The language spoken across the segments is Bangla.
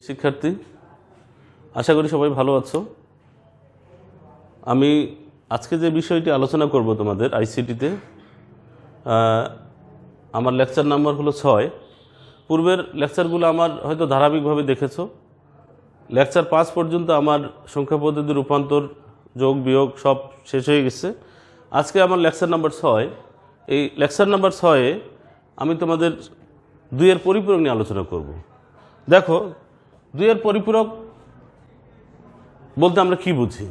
শিক্ষার্থী, আশা করি সবাই ভালো আছো। আমি আজকে যে বিষয়টি আলোচনা করব তোমাদের আইসিটিতে, আমার লেকচার নাম্বার হলো 6। পূর্বের লেকচারগুলো আমার হয়তো ধারাবাহিকভাবে দেখেছো। লেকচার 5 পর্যন্ত আমার সংখ্যা পদ্ধতি, রূপান্তর, যোগ বিয়োগ সব শেষ হয়ে গেছে। আজকে আমার লেকচার নাম্বার 6। এই লেকচার নাম্বার 6-এ আমি তোমাদের 2-এর পরিপূরক নিয়ে আলোচনা করব। দেখো, 2-এর পরিপূরক বলতে আমরা কি বুঝি?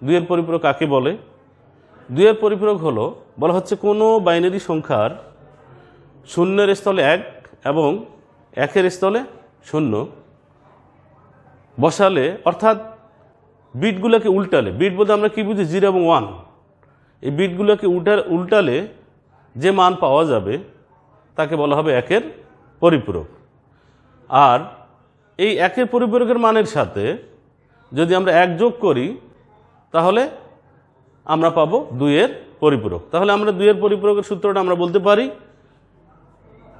2-এর পরিপূরক কাকে বলে? 2-এর পরিপূরক হলো, বলা হচ্ছে কোনো বাইনারি সংখ্যার 0-এর স্থলে 1 এবং 1-এর স্থলে 0 বসালে, অর্থাৎ বিটগুলোকে উল্টালে, বিট বলতে আমরা কি বুঝি? 0 এবং 1। এই বিটগুলোকে উল্টালে যে মান পাওয়া যাবে তাকে বলা হবে 1-এর পরিপূরক। আর এই 1-এর পরিপূরকের মানের সাথে যদি আমরা 1 যোগ করি তাহলে আমরা পাবো 2-এর পরিপূরক। তাহলে আমরা 2-এর পরিপূরকের সূত্রটা আমরা বলতে পারি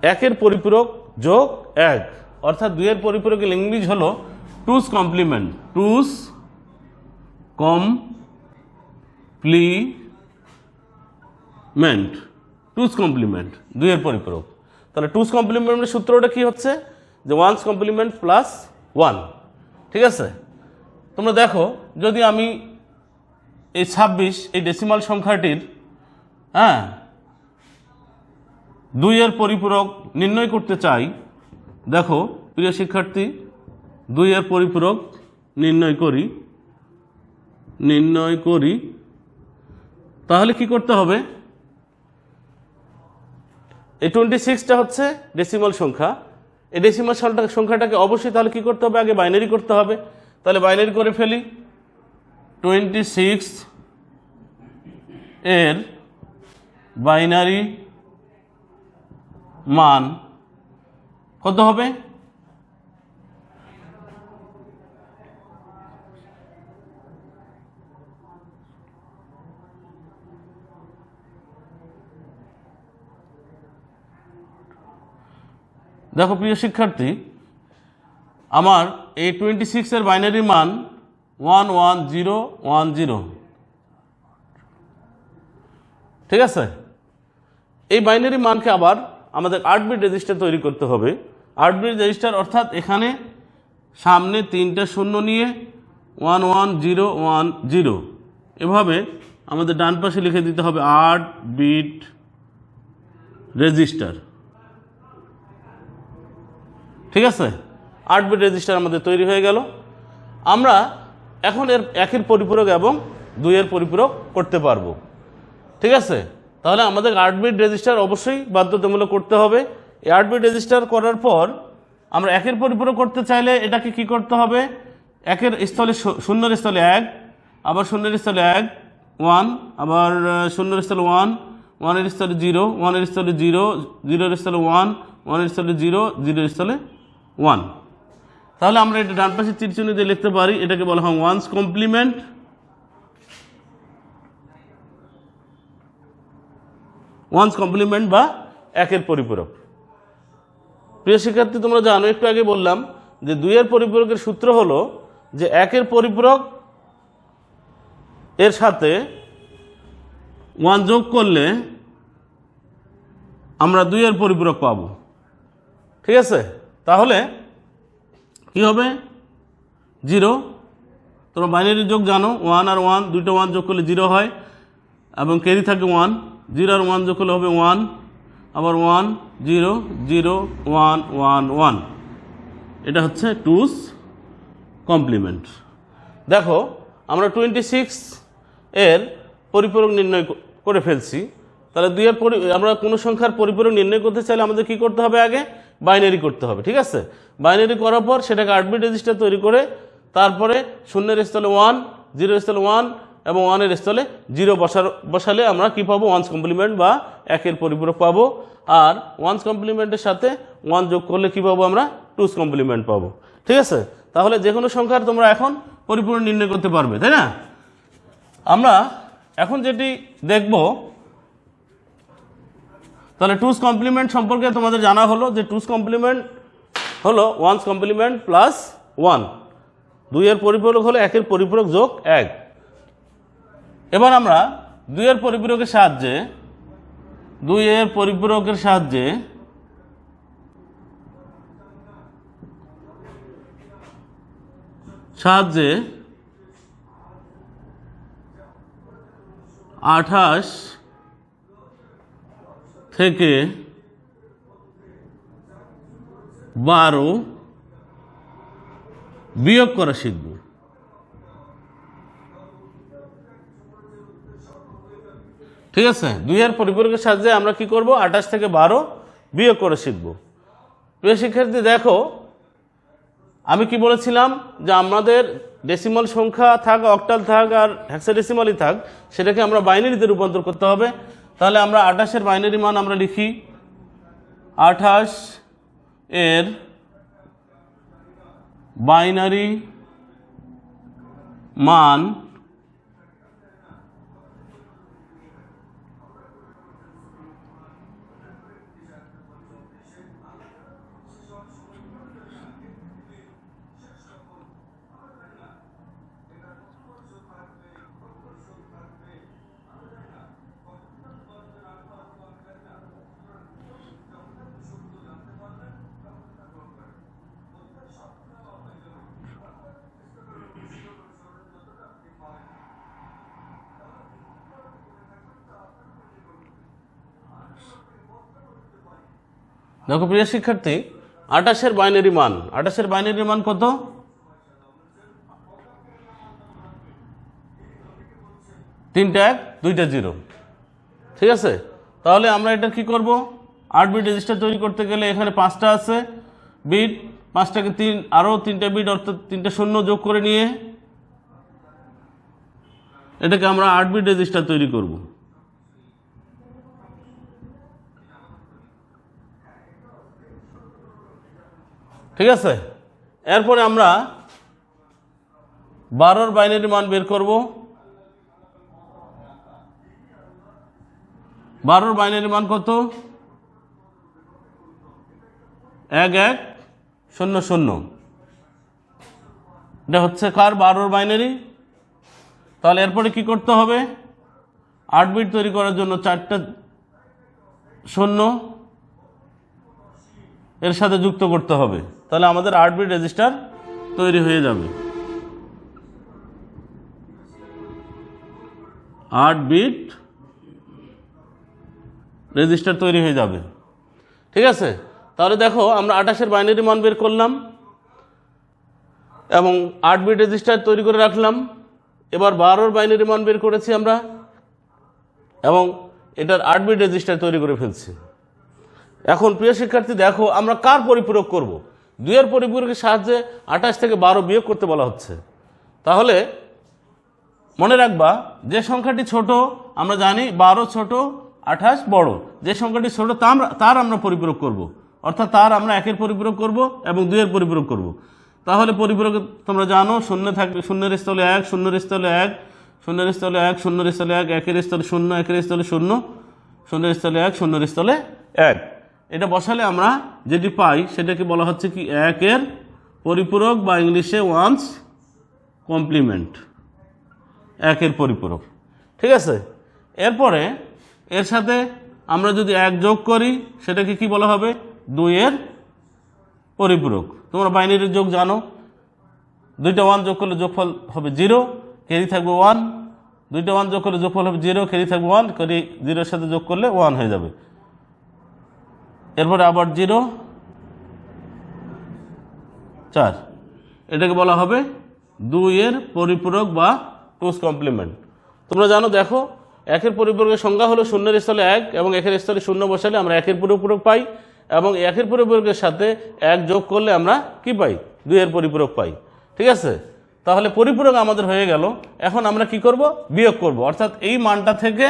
1-এর পরিপূরক যোগ 1, অর্থাৎ 2-এর পরিপূরকের ইংলিশ হলো 2's complement. 2's complement, 2's complement 2-এর পরিপূরক। তাহলে 2's কমপ্লিমেন্টের সূত্রটা কি হচ্ছে? যে 1's কমপ্লিমেন্ট প্লাস 1। ঠিক আছে, তোমরা দেখো, যদি আমি এই 26 এই ডেসিমাল সংখ্যাটির 2-এর পরিপূরক নির্ণয় করতে চাই, দেখো প্রিয় শিক্ষার্থী, 2-এর পরিপূরক নির্ণয় করি, তাহলে কি করতে হবে? এই 26টা হচ্ছে ডেসিমাল সংখ্যা। এই ডেসিমাল সংখ্যাটাকে অবশ্যই তাহলে কি করতে হবে? আগে বাইনারি করতে হবে। তাহলে বাইনারি করে ফেলি। 26 এর বাইনারি মান কত হবে? দেখো প্রিয় শিক্ষার্থী, আমার এই 26 এর বাইনারি মান 11010। ঠিক আছে, এই বাইনারি মানকে আবার আমাদের 8 বিট রেজিস্টার তৈরি করতে হবে। 8 বিট রেজিস্টার অর্থাৎ এখানে সামনে 3টা শূন্য নিয়ে 11010, এভাবে আমাদের ডান পাশে লিখে দিতে হবে 8 বিট রেজিস্টার। ঠিক আছে, 8 বিট রেজিস্টার আমাদের তৈরি হয়ে গেল। আমরা এখন এর 1-এর পরিপূরক এবং 2-এর পরিপূরক করতে পারবো। ঠিক আছে, তাহলে আমাদের 8 বিট রেজিস্টার অবশ্যই বাধ্যতামূলক করতে হবে। এই 8 বিট রেজিস্টার করার পর আমরা 1-এর পরিপূরক করতে চাইলে এটাকে কি করতে হবে? 1-এর স্থলে 0-এর স্থলে 1, আবার 0-এর স্থলে 1 1, আবার 0-এর স্থলে 1, 1-এর স্থলে 0, 1-এর স্থলে 0, 0-এর স্থলে 1, 1-এর স্থলে 0, 0-এর স্থলে 1। তাহলে আমরা এটা ডান পাশে তীর চিহ্ন দিয়ে লিখতে পারি, এটাকে বলা হয় 1's কমপ্লিমেন্ট। 1's কমপ্লিমেন্ট বা 1-এর পরিপূরক। প্রিয় শিক্ষার্থী, তোমরা জানো, একটু আগে বললাম যে 2-এর পরিপূরকের সূত্র হলো যে 1-এর পরিপূরক এর সাথে 1 যোগ করলে আমরা 2-এর পরিপূরক পাবো। ঠিক আছে, তাহলে কি হবে? 0। তোমরা বাইনারি যোগ জানো, 1 আর 1, 2টা 1 যোগ করলে 0 হয় এবং ক্যারি থাকে 1। 0 আর 1 যোগ করলে হবে 1, আবার 1 0 0 1 1 1। এটা হচ্ছে 2's কমপ্লিমেন্ট। দেখো, আমরা 26 এর পরিপূরক নির্ণয় করে ফেলছি। তাহলে 2-এর আমরা কোনো সংখ্যার পরিপূরক নির্ণয় করতে চাইলে আমাদের কি করতে হবে? আগে বাইনারি করতে হবে। ঠিক আছে, বাইনারি করার পর সেটাকে 8 বিট রেজিস্টার তৈরি করে তারপরে 0-এর স্থলে 1, 0-এর স্থলে 1 এবং 1-এর স্থলে 0 বসালে আমরা কি পাবো? 1's কমপ্লিমেন্ট বা 1-এর পরিপূরক পাবো। আর 1's কমপ্লিমেন্টের সাথে 1 যোগ করলে কি পাবো? আমরা 2's কমপ্লিমেন্ট পাবো। ঠিক আছে, তাহলে যে কোনো সংখ্যার তোমরা এখন পরিপূরক নির্ণয় করতে পারবে, তাই না? আমরা এখন যেটি দেখব, তাহলে 2's কমপ্লিমেন্ট সম্পর্কে তোমাদের জানা হলো যে 2's কমপ্লিমেন্ট হলো 1's কমপ্লিমেন্ট প্লাস 1, 2 এর পরিপূরক হলো 1 এর পরিপূরক যোগ 1। এবার আমরা 2 এর পরিপূরকের সাহায্যে 2 এর পরিপূরকের সাহায্যে সাহায্যে 28 থেকে 12 বিয়োগ করা শিখব। ঠিক আছে, 2 এর পরিপূরকের সাহায্যে আমরা কি করব, 28 থেকে 12 বিয়োগ করে শিখব। প্রিয় শিক্ষার্থী দেখো, আমি কি বলেছিলাম যে আমাদের ডেসিমাল সংখ্যা থাক, অক্টাল থাক আর হেক্সাডেসিমালই থাক, সেটাকে আমরা বাইনারিতে রূপান্তর করতে হবে। তাহলে আমরা 28 এর বাইনারি মান আমরা লিখি, 28 এর বাইনারি মান দেখো প্রিয় শিক্ষার্থী, 28 এর বাইনারি মান, 28 এর বাইনারি মান কত, 3টা 1 2টা 0। ঠিক আছে, তাহলে আমরা এটা কি করব, 8 বিট রেজিস্টার তৈরি করতে গেলে এখানে 5টা আছে বিট, 5টাকে 3 আরও 3টা বিট অর্থাৎ 3টা শূন্য যোগ করে নিয়ে এটাকে আমরা 8 বিট রেজিস্টার তৈরি করব। ঠিক আছে, এরপরে আমরা 12 বাইনারি মান বের করব। 12 বাইনারি মান কত, 1 1 0 0। এটা হচ্ছে কার, 12 বাইনারি। তাহলে এরপরে কি করতে হবে, 8 বিট তৈরি করার জন্য 4টা 0 এর সাথে যুক্ত করতে হবে। তাহলে আমাদের 8 বিট রেজিস্টার তৈরি হয়ে যাবে, 8 বিট রেজিস্টার তৈরি হয়ে যাবে। ঠিক আছে, তাহলে দেখো আমরা 28 এর বাইনারি মান বের করলাম এবং 8 বিট রেজিস্টার তৈরি করে রাখলাম। এবার 12 এর বাইনারি মান বের করেছি আমরা এবং এটার 8 বিট রেজিস্টার তৈরি করে ফেলছি। এখন প্রিয় শিক্ষার্থী দেখো, আমরা কার পরিপূরক করব, 2 এর পরিপূরকের সাহায্যে 28 থেকে 12 বিয়োগ করতে বলা হচ্ছে। তাহলে মনে রাখবা, যে সংখ্যাটি ছোট আমরা জানি 12 ছোট 28 বড়, যে সংখ্যাটি ছোট তার আমরা পরিপূরক করব, অর্থাৎ তার আমরা 1 এর পরিপূরক করব এবং 2 এর পরিপূরক করব। তাহলে পরিপূরক তোমরা জানো, শূন্য থাকবে, শূন্যের স্থলে 1, শূন্যের স্থলে 1, শূন্যের স্থলে 1, শূন্যের স্থলে 1, 1 এর স্থলে 0, 1 এর স্থলে 0, শূন্যের স্থলে 1, শূন্যের স্থলে 1। এটা বসালে আমরা যেটি পাই সেটাকে বলা হচ্ছে কি 1 এর পরিপূরক বা ইংলিশে ওয়ান্স কমপ্লিমেন্ট, 1 এর পরিপূরক। ঠিক আছে, এরপরে এর সাথে আমরা যদি 1 যোগ করি সেটাকে কি বলা হবে, 2 এর পরিপূরক। তোমরা বাইনারির যোগ জানো, 2টা 1 যোগ করলে যোগফল হবে 0, ক্যারি থাকবে 1, 2টা 1 যোগ করলে যোগফল হবে 0, ক্যারি থাকবে 1, ক্যারি 0 এর সাথে যোগ করলে 1 হয়ে যাবে। এরপরে আবার 0 4, এটাকে বলা হবে 2 এর পরিপূরক বা টুস কমপ্লিমেন্ট। তোমরা জানো, দেখো 1 এর পরিপূরকের সংজ্ঞা হলো 0 এর স্থলে 1 এবং 1 এর স্থলে 0 বসালে আমরা 1 এর পরিপূরক পাই এবং 1 এর পরিপূরকের সাথে 1 যোগ করলে আমরা কি পাই, 2 এর পরিপূরক পাই। ঠিক আছে, তাহলে পরিপূরক আমাদের হয়ে গেল। এখন আমরা কি করব, বিয়োগ করব, অর্থাৎ এই মানটা থেকে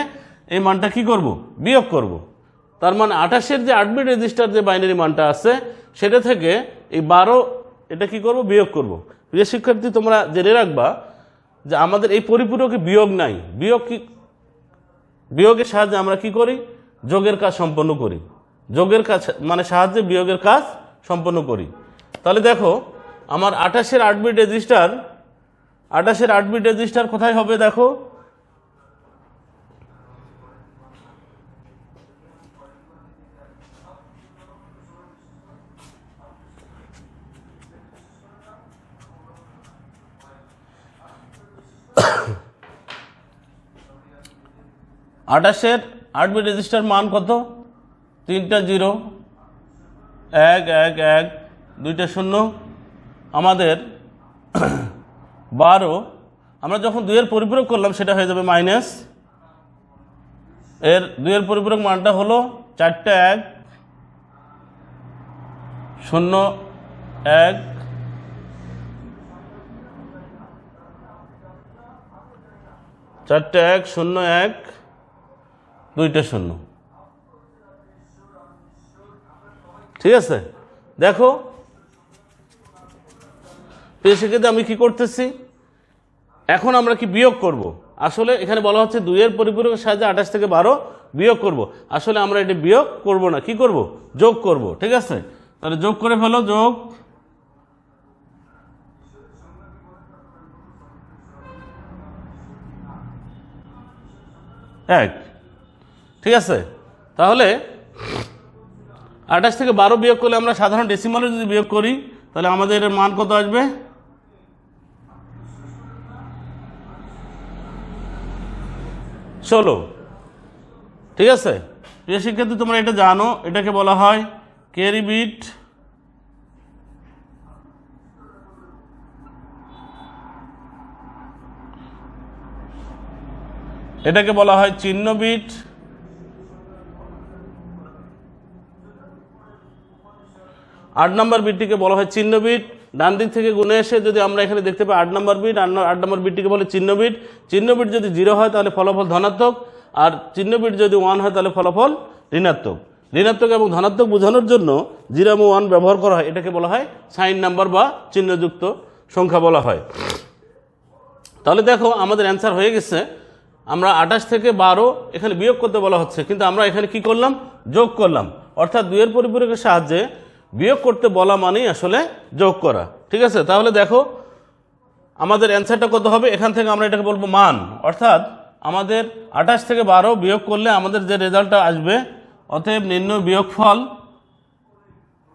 এই মানটা কি করব, বিয়োগ করব। তার মানে 28 এর যে 8 বিট রেজিস্টার যে বাইনারি মানটা আছে সেটা থেকে এই 12 এটা কি করব, বিয়োগ করব। প্রিয় শিক্ষার্থী তোমরা জেনে রাখবা যে আমাদের এই পরিপূরকে বিয়োগ নাই, বিয়োগের সাহায্যে আমরা কি করি, যোগের কাজ সম্পন্ন করি, যোগের কাজ মানে সাহায্যে বিয়োগের কাজ সম্পন্ন করি। তাহলে দেখো আমার 28-এর 8 বিট রেজিস্টার, 28-এর 8 বিট রেজিস্টার কোথায় হবে দেখো, আটাশের 8 বিট রেজিস্টার মান কত, 3টা 0, 1 1 1, 2টা 0, আমাদের 12। আমরা যখন 2 এর পরিপূরক করলাম সেটা হয়ে যাবে মাইনাস, এর 2 এর পরিপূরক মানটা হলো 4টা 1 0 1, 4টা 1 0 1, 2টা 0। ঠিক আছে, দেখো সেক্ষেত্রে আমি কি করতেছি, এখন আমরা কি বিয়োগ করব। আসলে এখানে বলা হচ্ছে 2 এর পরিপূরকের সাহায্যে 28 থেকে 12 বিয়োগ করব। আসলে আমরা এটা বিয়োগ করব না, কি করব, যোগ করব। ঠিক আছে, তাহলে যোগ করে ফেলো, যোগ 1। ঠিক আছে, তাহলে 28 থেকে 12 বিয়োগ করলে আমরা সাধারণ ডেসিমালে যদি বিয়োগ করি তাহলে আমাদের এর মান কত আসবে, 16। ঠিক আছে, প্রিয় শিক্ষার্থী তোমরা এটা জানো, এটাকে বলা হয় ক্যারি বিট, এটাকে বলা হয় চিহ্ন বিট, 8 নম্বর বিটটিকে বলা হয় চিহ্ন বিট। ডান দিক থেকে গুণে এসে যদি আমরা এখানে দেখতে পাই 8 নম্বর বিট, 8 নম্বর বিটটিকে বলে চিহ্ন বিট। চিহ্ন বিট যদি 0 হয় তাহলে ফলাফল ধনাত্মক, আর চিহ্ন বিট যদি 1 হয় তাহলে ফলাফল ঋণাত্মক। ঋণাত্মক এবং ধনাত্মক বোঝানোর জন্য 0 এবং 1 ব্যবহার করা হয়, এটাকে বলা হয় সাইন নাম্বার বা চিহ্নযুক্ত সংখ্যা বলা হয়। তাহলে দেখো আমাদের অ্যান্সার হয়ে গেছে। আমরা 28 থেকে 12 এখানে বিয়োগ করতে বলা হচ্ছে, কিন্তু আমরা এখানে কি করলাম, যোগ করলাম। অর্থাৎ 2 এর পরিপূরকের সাহায্যে বিয়োগ করতে বলা মানেই আসলে যোগ করা। ঠিক আছে, তাহলে দেখো আমাদের অ্যান্সারটা কত হবে, এখান থেকে আমরা এটাকে বলবো মান। অর্থাৎ আমাদের 28 থেকে 12 বিয়োগ করলে আমাদের যে রেজাল্টটা আসবে, অতএব নির্ণয় বিয়োগফল,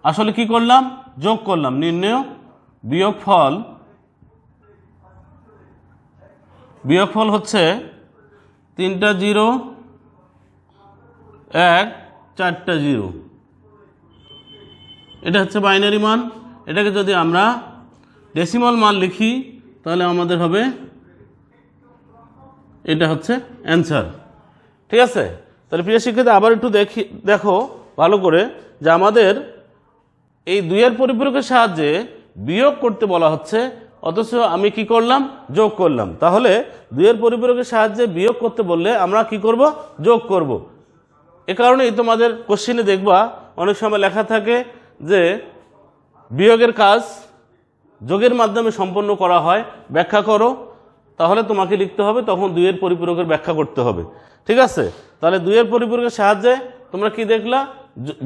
আসলে কি করলাম, যোগ করলাম। নির্ণয় বিয়োগফল, বিয়োগফল হচ্ছে 3টা 0 1 4টা 0। এটা হচ্ছে বাইনারি মান। এটাকে যদি আমরা ডেসিমাল মান লিখি তাহলে আমাদের হবে, এটা হচ্ছে অ্যান্সার। ঠিক আছে, তাহলে প্রিয় শিক্ষার্থী আবার একটু দেখো ভালো করে যে আমাদের এই 2 এর পরিপূরকের সাহায্যে বিয়োগ করতে বলা হচ্ছে, অথচ আমি কি করলাম, যোগ করলাম। তাহলে 2 এর পরিপূরকের সাহায্যে বিয়োগ করতে বললে আমরা কি করব, যোগ করব। এ কারণেই তোমাদের কোশ্চেনে দেখবা অনেক সময় লেখা থাকে যে বিয়োগের কাজ যোগের মাধ্যমে সম্পন্ন করা হয়, ব্যাখ্যা করো। তাহলে তোমাকে লিখতে হবে, তখন 2 এর পরিপূরকের ব্যাখ্যা করতে হবে। ঠিক আছে, তাহলে 2 এর পরিপূরকের সাহায্যে তোমরা কি দেখলা,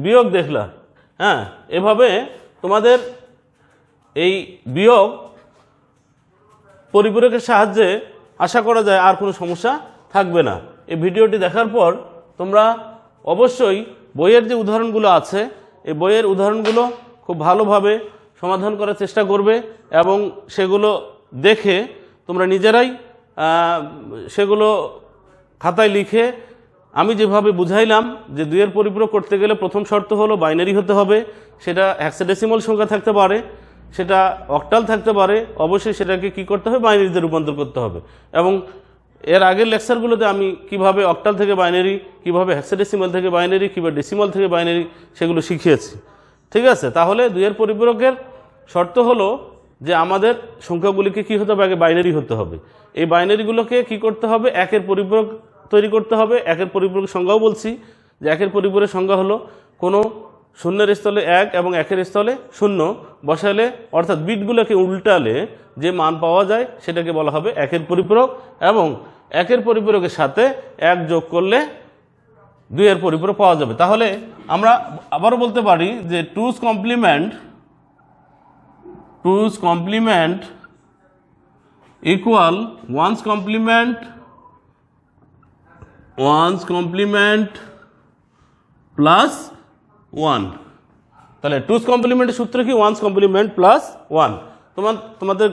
বিয়োগ দেখলা। হ্যাঁ, এভাবে তোমাদের এই বিয়োগ পরিপূরকের সাহায্যে আশা করা যায় আর কোনো সমস্যা থাকবে না। এই ভিডিওটি দেখার পর তোমরা অবশ্যই বইয়ের যে উদাহরণগুলো আছে, এই বইয়ের উদাহরণগুলো খুব ভালোভাবে সমাধান করার চেষ্টা করবে এবং সেগুলো দেখে তোমরা নিজেরাই সেগুলো খাতায় লিখে, আমি যেভাবে বুঝাইলাম যে 2 এর পরিপূরক করতে গেলে প্রথম শর্ত হলো বাইনারি হতে হবে, সেটা হেক্সাডেসিমাল সংখ্যা থাকতে পারে, সেটা অক্টাল থাকতে পারে, অবশ্যই সেটাকে কি করতে হবে, বাইনারিতে রূপান্তর করতে হবে। এবং এর আগের লেকচারগুলোতে আমি কিভাবে অক্টাল থেকে বাইনারি, কিভাবে হেক্সাডেসিমাল থেকে বাইনারি, কিভাবে ডেসিমাল থেকে বাইনারি সেগুলো শিখিয়েছি। ঠিক আছে, তাহলে 2 এর পরিপূরকের শর্ত হলো যে আমাদের সংখ্যাগুলিকে কি হতে হবে, আগে বাইনারি হতে হবে। এই বাইনারিগুলোকে কি করতে হবে, 1 এর পরিপূরক তৈরি করতে হবে। 1 এর পরিপূরক সংজ্ঞাও বলছি যে 1 এর পরিপূরকের সংজ্ঞা হলো কোনো শূন্যের স্থলে 1 এবং 1 এর স্থলে 0 বসালে, অর্থাৎ বিটগুলোকে উল্টালে যে মান পাওয়া যায় সেটাকে বলা হবে 1 এর পরিপূরক। এবং 1 এর পরিপূরকের সাথে 1 যোগ করলে 2 এর পরিপূরক পাওয়া যাবে। তাহলে আমরা আবারও বলতে পারি যে 2's complement 2's complement equal 1's complement plus 1। তাহলে 2's কমপ্লিমেন্টের সূত্র কি? 1's complement plus 1। তোমাদের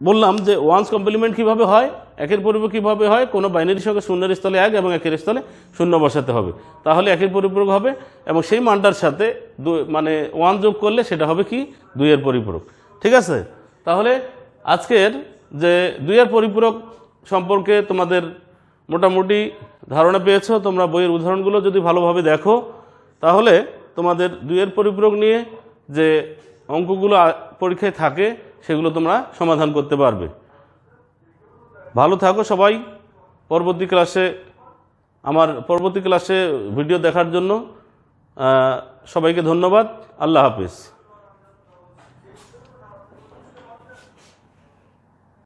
বললাম যে 1's কমপ্লিমেন্ট কীভাবে হয়, একের পরিপূরক কীভাবে হয়, কোনো বাইনারি সংখ্যা শূন্যের স্থলে 1 এবং একের স্থলে 0 বসাতে হবে, তাহলে একের পরিপূরক হবে এবং সেই মানটার সাথে মানে 1 যোগ করলে সেটা হবে কি 2 এর পরিপূরক। ঠিক আছে, তাহলে আজকের যে 2 এর পরিপূরক সম্পর্কে তোমাদের মোটামুটি ধারণা পেয়েছো। তোমরা বইয়ের উদাহরণগুলো যদি ভালোভাবে দেখো তাহলে তোমাদের 2 এর পরিপূরক নিয়ে যে অঙ্কগুলো পরীক্ষায় থাকে সেগুলো তোমরা সমাধান করতে পারবে। ভালো থাকো সবাই। পরবর্তী ক্লাসে ভিডিও দেখার জন্য সবাইকে ধন্যবাদ। আল্লাহ হাফিজ।